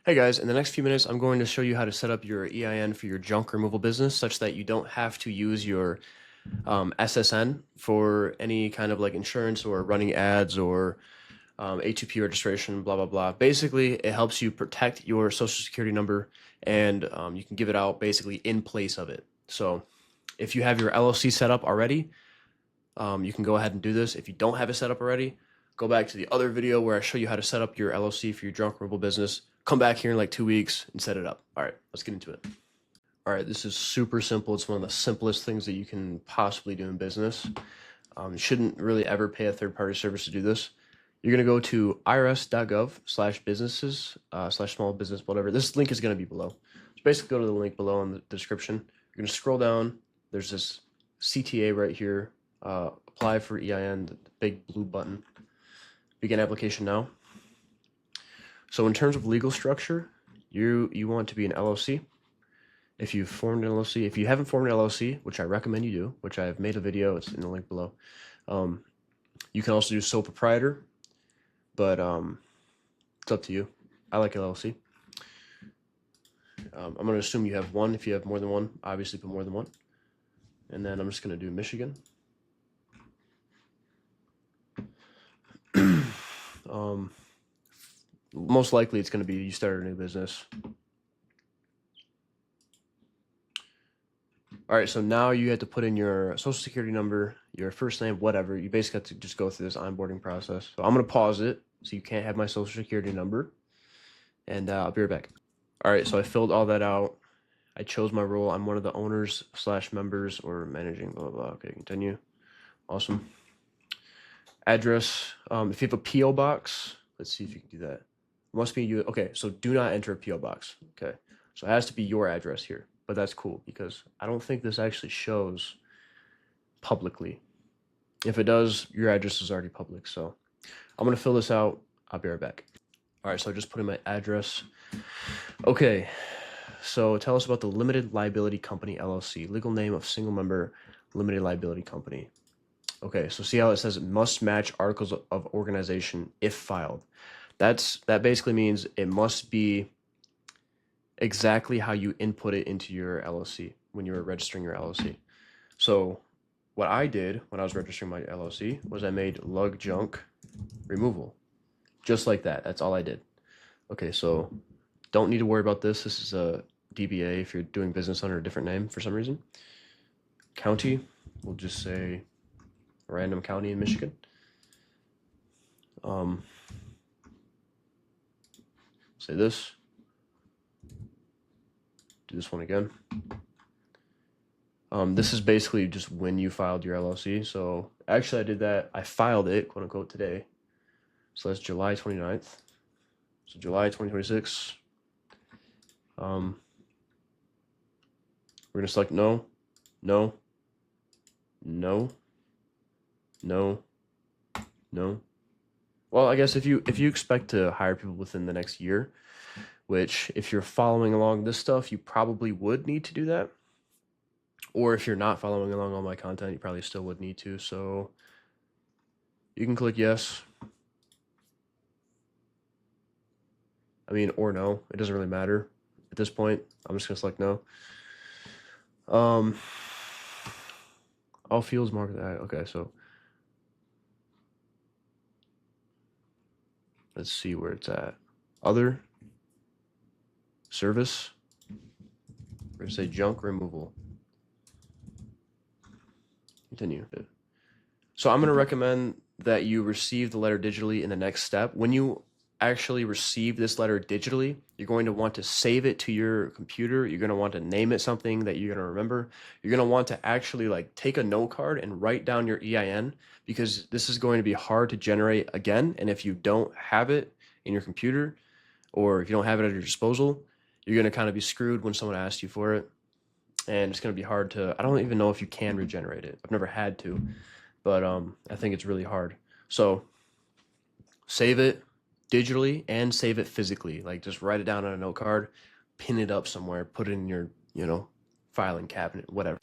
Hey guys, in the next few minutes, I'm going to show you how to set up your EIN for your junk removal business such that you don't have to use your SSN for any kind of like insurance or running ads or A2P registration, blah, blah, blah. Basically, it helps you protect your social security number and you can give it out basically in place of it. So if you have your LLC set up already, you can go ahead and do this. If you don't have it set up already, go back to the other video where I show you how to set up your LLC for your junk removal business. Come back here in like 2 weeks and set it up. All right, let's get into it. All right, this is super simple. It's one of the simplest things that you can possibly do in business. You shouldn't really ever pay a third-party service to do this. You're going to go to irs.gov/businesses /small business, whatever. This link is going to be below. So basically go to the link below in the description. You're going to scroll down. There's this CTA right here. Apply for EIN, the big blue button. Begin application now. So in terms of legal structure, you want to be an LLC. If you've formed an LLC, if you haven't formed an LLC, which I recommend you do, which I have made a video, it's in the link below. You can also do sole proprietor, but it's up to you. I like LLC. I'm going to assume you have one. If you have more than one, obviously put more than one. And then I'm just going to do Michigan. Most likely it's going to be you started a new business. All right, so now you have to put in your social security number, your first name, whatever. You basically have to just go through this onboarding process. So I'm going to pause it so you can't have my social security number, and I'll be right back. All right, so I filled all that out. I chose my role. I'm one of the owners / members or managing, blah, blah, blah. Okay, continue. Awesome. Address. If you have a P.O. box, let's see if you can do that. Must be you. Okay, so do not enter a P.O. box. Okay, so it has to be your address here. But that's cool because I don't think this actually shows publicly. If it does, your address is already public. So I'm going to fill this out. I'll be right back. All right, so I just put in my address. Okay, so tell us about the Limited Liability Company, LLC. Legal name of single member limited liability company. Okay, so see how it says it must match articles of organization if filed. That basically means it must be exactly how you input it into your LLC when you were registering your LLC. So what I did when I was registering my LLC was I made lug junk removal. Just like that. That's all I did. Okay, so don't need to worry about this. This is a DBA if you're doing business under a different name for some reason. County, we'll just say a random county in Michigan. Say this. Do this one again. This is basically just when you filed your LLC. So actually I did that. I filed it, quote unquote, today. So that's July 29th. So July 2026. We're going to select no, no, no, no, no. Well, I guess if you expect to hire people within the next year, which if you're following along this stuff, you probably would need to do that. Or if you're not following along all my content, you probably still would need to. So you can click yes. I mean, or no. It doesn't really matter at this point. I'm just going to select no. All fields marked that. Okay, so let's see where it's at. Other service. We're going to say junk removal. Continue. So I'm going to recommend that you receive the letter digitally in the next step. When you actually receive this letter digitally, you're going to want to save it to your computer. You're going to want to name it something that you're going to remember. You're going to want to actually like take a note card and write down your EIN because this is going to be hard to generate again. And if you don't have it in your computer or if you don't have it at your disposal, you're going to kind of be screwed when someone asks you for it. And it's going to be hard to, I don't even know if you can regenerate it. I've never had to, but I think it's really hard. So save it digitally and save it physically. Like just write it down on a note card, pin it up somewhere, put it in your, filing cabinet, whatever.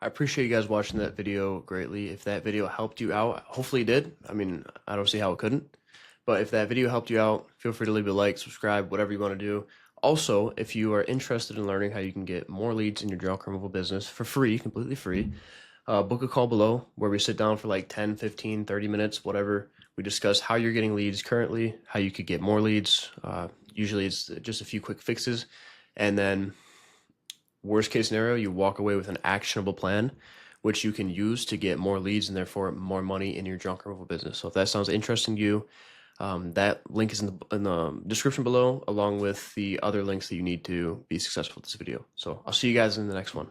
I appreciate you guys watching that video greatly. If that video helped you out, hopefully it did. I mean, I don't see how it couldn't. But if that video helped you out, feel free to leave a like, subscribe, whatever you want to do. Also, if you are interested in learning how you can get more leads in your junk removal business for free, completely free, book a call below where we sit down for like 10, 15, 30 minutes, whatever. We discuss how you're getting leads currently, how you could get more leads. Usually it's just a few quick fixes. And then worst case scenario, you walk away with an actionable plan, which you can use to get more leads and therefore more money in your junk removal business. So if that sounds interesting to you, that link is in the description below, along with the other links that you need to be successful with this video. So I'll see you guys in the next one.